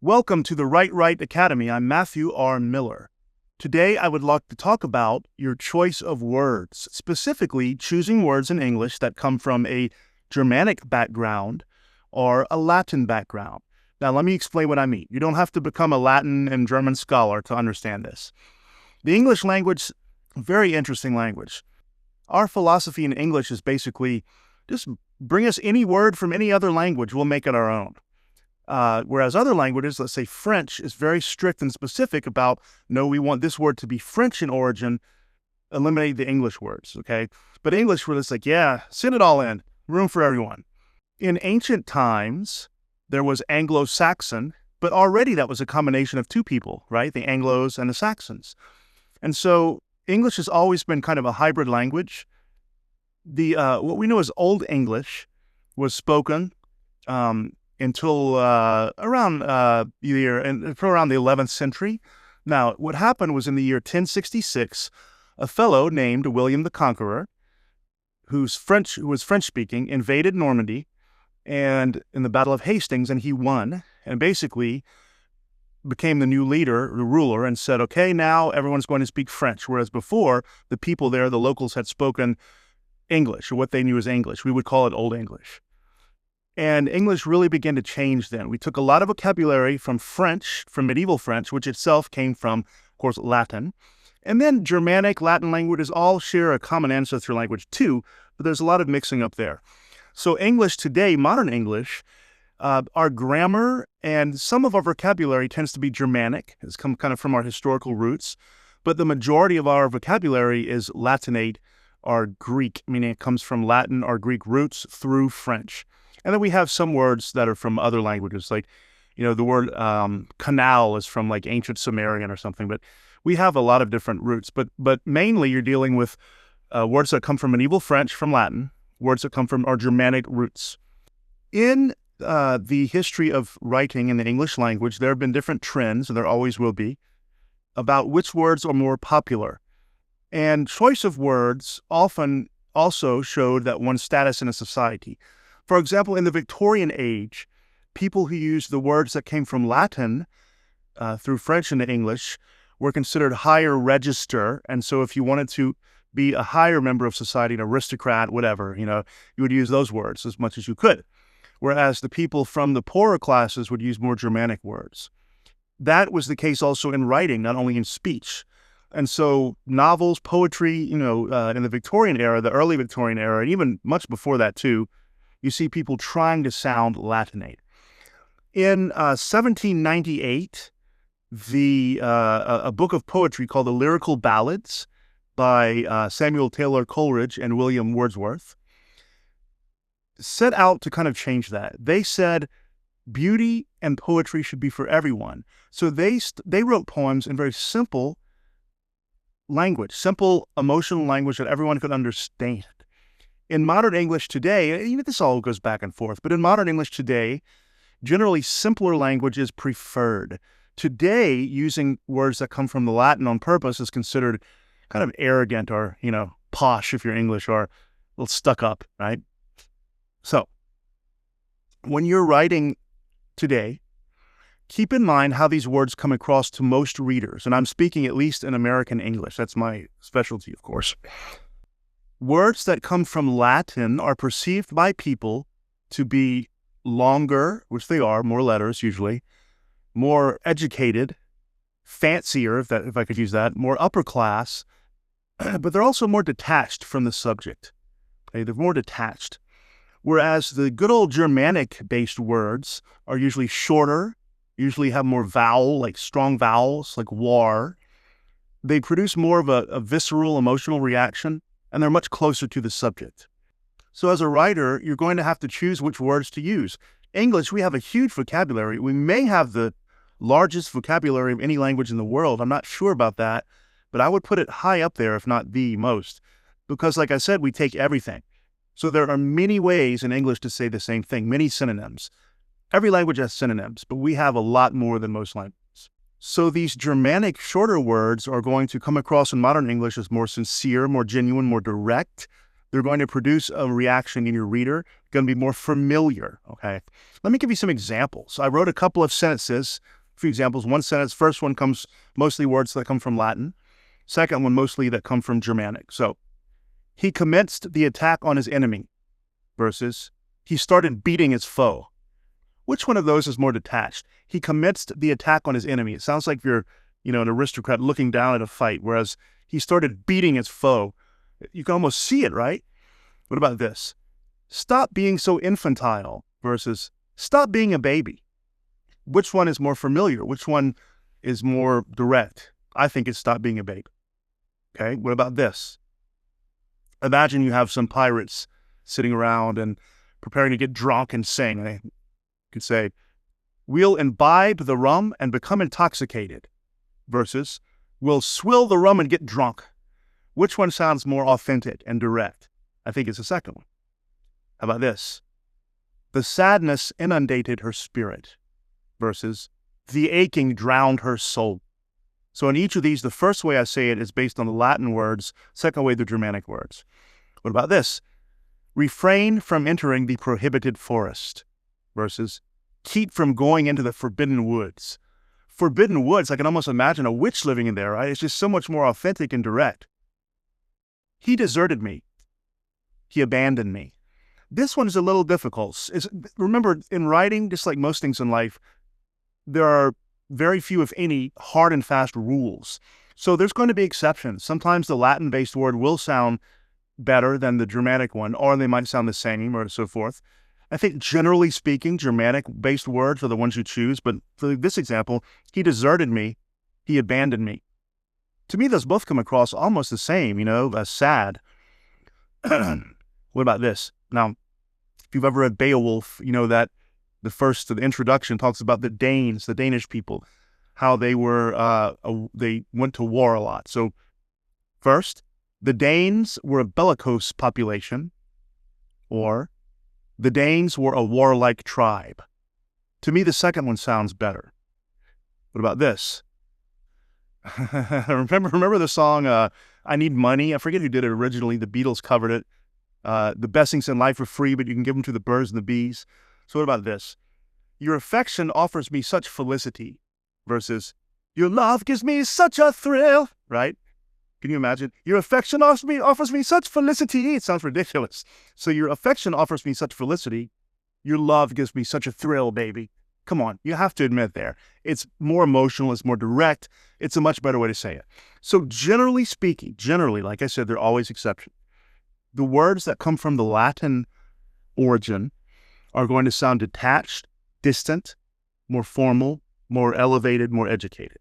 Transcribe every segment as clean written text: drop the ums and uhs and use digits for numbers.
Welcome to the Right Academy. I'm Matthew R. Miller. Today, I would like to talk about your choice of words, specifically choosing words in English that come from a Germanic background or a Latin background. Now, let me explain what I mean. You don't have to become a Latin and German scholar to understand this. The English language, very interesting language. Our philosophy in English is basically just bring us any word from any other language, we'll make it our own. Whereas other languages, let's say French, is very strict and specific about, no, we want this word to be French in origin, eliminate the English words, okay? But English, we're just like, yeah, send it all in, room for everyone. In ancient times, there was Anglo-Saxon, but already that was a combination of two people, right? The Anglos and the Saxons. And so English has always been kind of a hybrid language. What we know as Old English was spoken until around the 11th century. Now, what happened was in the year 1066, a fellow named William the Conqueror, who was French-speaking, invaded Normandy and in the Battle of Hastings, and he won, and basically became the new leader, the ruler, and said, okay, now everyone's going to speak French, whereas before, the people there, the locals, had spoken English, or what they knew as English. We would call it Old English. And English really began to change then. We took a lot of vocabulary from French, from medieval French, which itself came from, of course, Latin. And then Germanic, Latin languages all share a common ancestral language too, but there's a lot of mixing up there. So English today, modern English, our grammar and some of our vocabulary tends to be Germanic. It's come kind of from our historical roots. But the majority of our vocabulary is Latinate or Greek, meaning it comes from Latin or Greek roots through French. And then we have some words that are from other languages, like, the word canal is from like ancient Sumerian or something. But we have a lot of different roots. But mainly you're dealing with words that come from medieval French, from Latin, words that come from our Germanic roots. In the history of writing in the English language, there have been different trends, and there always will be, about which words are more popular. And choice of words often also showed that one's status in a society. For example, in the Victorian age, people who used the words that came from Latin through French into English were considered higher register. And so if you wanted to be a higher member of society, an aristocrat, whatever, you would use those words as much as you could. Whereas the people from the poorer classes would use more Germanic words. That was the case also in writing, not only in speech. And so novels, poetry, in the Victorian era, the early Victorian era, and even much before that too, you see people trying to sound Latinate. In 1798, a book of poetry called The Lyrical Ballads by Samuel Taylor Coleridge and William Wordsworth set out to kind of change that. They said beauty and poetry should be for everyone. So they wrote poems in very simple language, simple emotional language that everyone could understand. In modern English today, this all goes back and forth, but in modern English today, generally simpler language is preferred. Today, using words that come from the Latin on purpose is considered kind of arrogant or, posh if you're English, or a little stuck up, right? So, when you're writing today, keep in mind how these words come across to most readers. And I'm speaking at least in American English. That's my specialty, of course. Words that come from Latin are perceived by people to be longer, which they are, more letters usually, more educated, fancier, if I could use that, more upper class, but they're also more detached from the subject. Okay? They're more detached. Whereas the good old Germanic-based words are usually shorter, usually have more like strong vowels, like war. They produce more of a visceral, emotional reaction, and they're much closer to the subject. So as a writer, you're going to have to choose which words to use. English, we have a huge vocabulary. We may have the largest vocabulary of any language in the world. I'm not sure about that, but I would put it high up there, if not the most, because like I said, we take everything. So there are many ways in English to say the same thing, many synonyms. Every language has synonyms, but we have a lot more than most languages. So these Germanic shorter words are going to come across in modern English as more sincere, more genuine, more direct, They're going to produce a reaction in your reader, going to be more familiar, okay? Let me give you some examples. I wrote a couple of sentences, a few examples. One sentence, first one comes mostly words that come from Latin. Second one, mostly that come from Germanic. So, he commenced the attack on his enemy versus he started beating his foe. Which one of those is more detached? He commenced the attack on his enemy. It sounds like you're, an aristocrat looking down at a fight, whereas he started beating his foe. You can almost see it, right? What about this? Stop being so infantile versus stop being a baby. Which one is more familiar? Which one is more direct? I think it's stop being a baby. Okay, what about this? Imagine you have some pirates sitting around and preparing to get drunk and sing. They could say, we'll imbibe the rum and become intoxicated versus we'll swill the rum and get drunk. Which one sounds more authentic and direct? I think it's the second one. How about this? The sadness inundated her spirit versus the aching drowned her soul. So in each of these, the first way I say it is based on the Latin words, second way the Germanic words. What about this? Refrain from entering the prohibited forest versus keep from going into the forbidden woods. Forbidden woods, I can almost imagine a witch living in there, right? It's just so much more authentic and direct. He deserted me. He abandoned me. This one is a little difficult. Remember, in writing, just like most things in life, there are very few, if any, hard and fast rules. So there's going to be exceptions. Sometimes the Latin-based word will sound better than the Germanic one, or they might sound the same, or so forth. I think generally speaking, Germanic-based words are the ones you choose, but for this example, he deserted me, he abandoned me. To me, those both come across almost the same, as sad. What about this? Now, if you've ever read Beowulf, you know that the introduction talks about the Danes, the Danish people, how they went to war a lot. So first, the Danes were a bellicose population, or the Danes were a warlike tribe. To me, the second one sounds better. What about this? Remember the song, I Need Money? I forget who did it originally. The Beatles covered it. The best things in life are free, but you can give them to the birds and the bees. So what about this? Your affection offers me such felicity versus your love gives me such a thrill, right? Can you imagine? Your affection offers me such felicity. It sounds ridiculous. So your affection offers me such felicity. Your love gives me such a thrill, baby. Come on, you have to admit there. It's more emotional, it's more direct. It's a much better way to say it. So generally speaking, like I said, there are always exceptions. The words that come from the Latin origin are going to sound detached, distant, more formal, more elevated, more educated.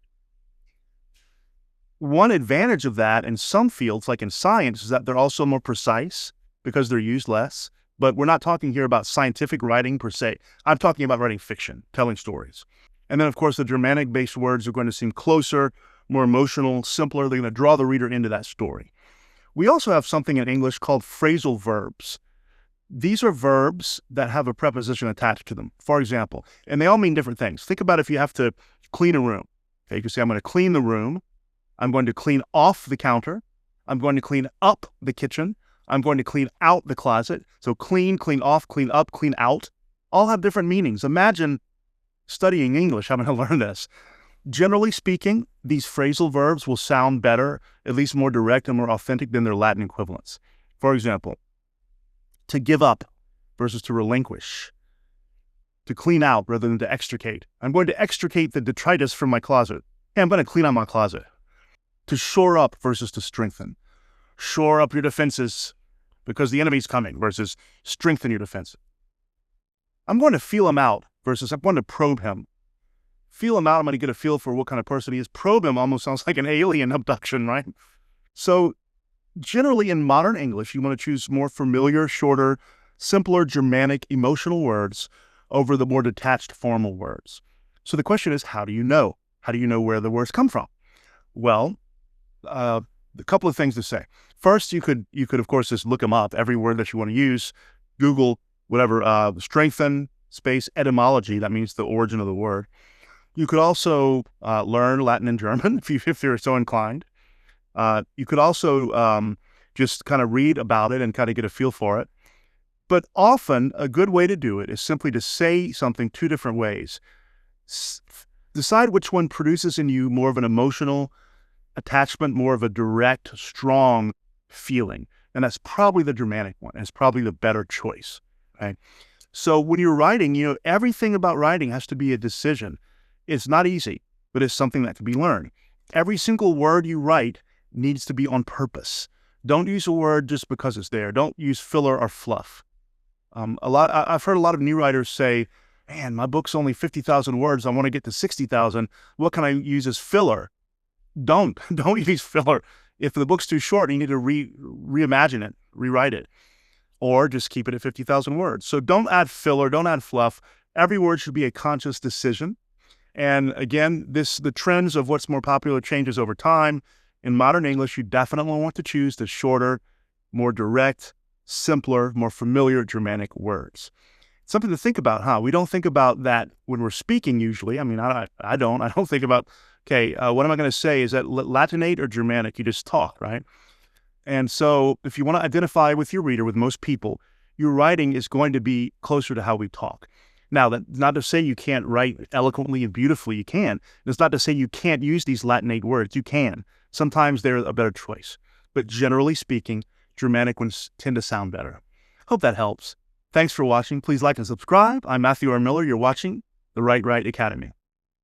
One advantage of that in some fields, like in science, is that they're also more precise because they're used less. But we're not talking here about scientific writing per se. I'm talking about writing fiction, telling stories. And then, of course, the Germanic-based words are going to seem closer, more emotional, simpler. They're going to draw the reader into that story. We also have something in English called phrasal verbs. These are verbs that have a preposition attached to them, for example, and they all mean different things. Think about if you have to clean a room. Okay, you can say, I'm going to clean the room. I'm going to clean off the counter. I'm going to clean up the kitchen. I'm going to clean out the closet. So clean, clean off, clean up, clean out, all have different meanings. Imagine studying English, having to learn this. Generally speaking, these phrasal verbs will sound better, at least more direct and more authentic than their Latin equivalents. For example, to give up versus to relinquish. To clean out rather than to extricate. I'm going to extricate the detritus from my closet. Hey, I'm going to clean out my closet. To shore up versus to strengthen. Shore up your defenses because the enemy's coming versus strengthen your defenses. I'm going to feel him out versus I'm going to probe him. Feel him out, I'm going to get a feel for what kind of person he is. Probe him almost sounds like an alien abduction, right? So generally in modern English, you want to choose more familiar, shorter, simpler, Germanic, emotional words over the more detached formal words. So the question is, how do you know? How do you know where the words come from? Well, a couple of things to say. First, you could of course just look them up. Every word that you want to use, Google whatever, strengthen space etymology. That means the origin of the word. You could also learn Latin and German if you're so inclined. You could also Just kind of read about it and kind of get a feel for it. But often, a good way to do it is simply to say something two different ways. Decide which one produces in you more of an emotional attachment, more of a direct, strong feeling. And that's probably the Germanic one. It's probably the better choice. Okay? So when you're writing, everything about writing has to be a decision. It's not easy, but it's something that can be learned. Every single word you write needs to be on purpose. Don't use a word just because it's there. Don't use filler or fluff. I've heard a lot of new writers say, man, my book's only 50,000 words. I want to get to 60,000. What can I use as filler? Don't use filler. If the book's too short, you need to reimagine it, rewrite it, or just keep it at 50,000 words. So don't add filler, don't add fluff. Every word should be a conscious decision. And again, the trends of what's more popular changes over time. In modern English, you definitely want to choose the shorter, more direct, simpler, more familiar Germanic words. Something to think about, huh? We don't think about that when we're speaking usually. I mean, I don't think about, okay, what am I going to say? Is that Latinate or Germanic? You just talk, right? And so if you want to identify with your reader, with most people, your writing is going to be closer to how we talk. Now, that's not to say you can't write eloquently and beautifully. You can. It's not to say you can't use these Latinate words. You can. Sometimes they're a better choice. But generally speaking, Germanic ones tend to sound better. Hope that helps. Thanks for watching. Please like and subscribe. I'm Matthew R. Miller. You're watching the Write Right Academy.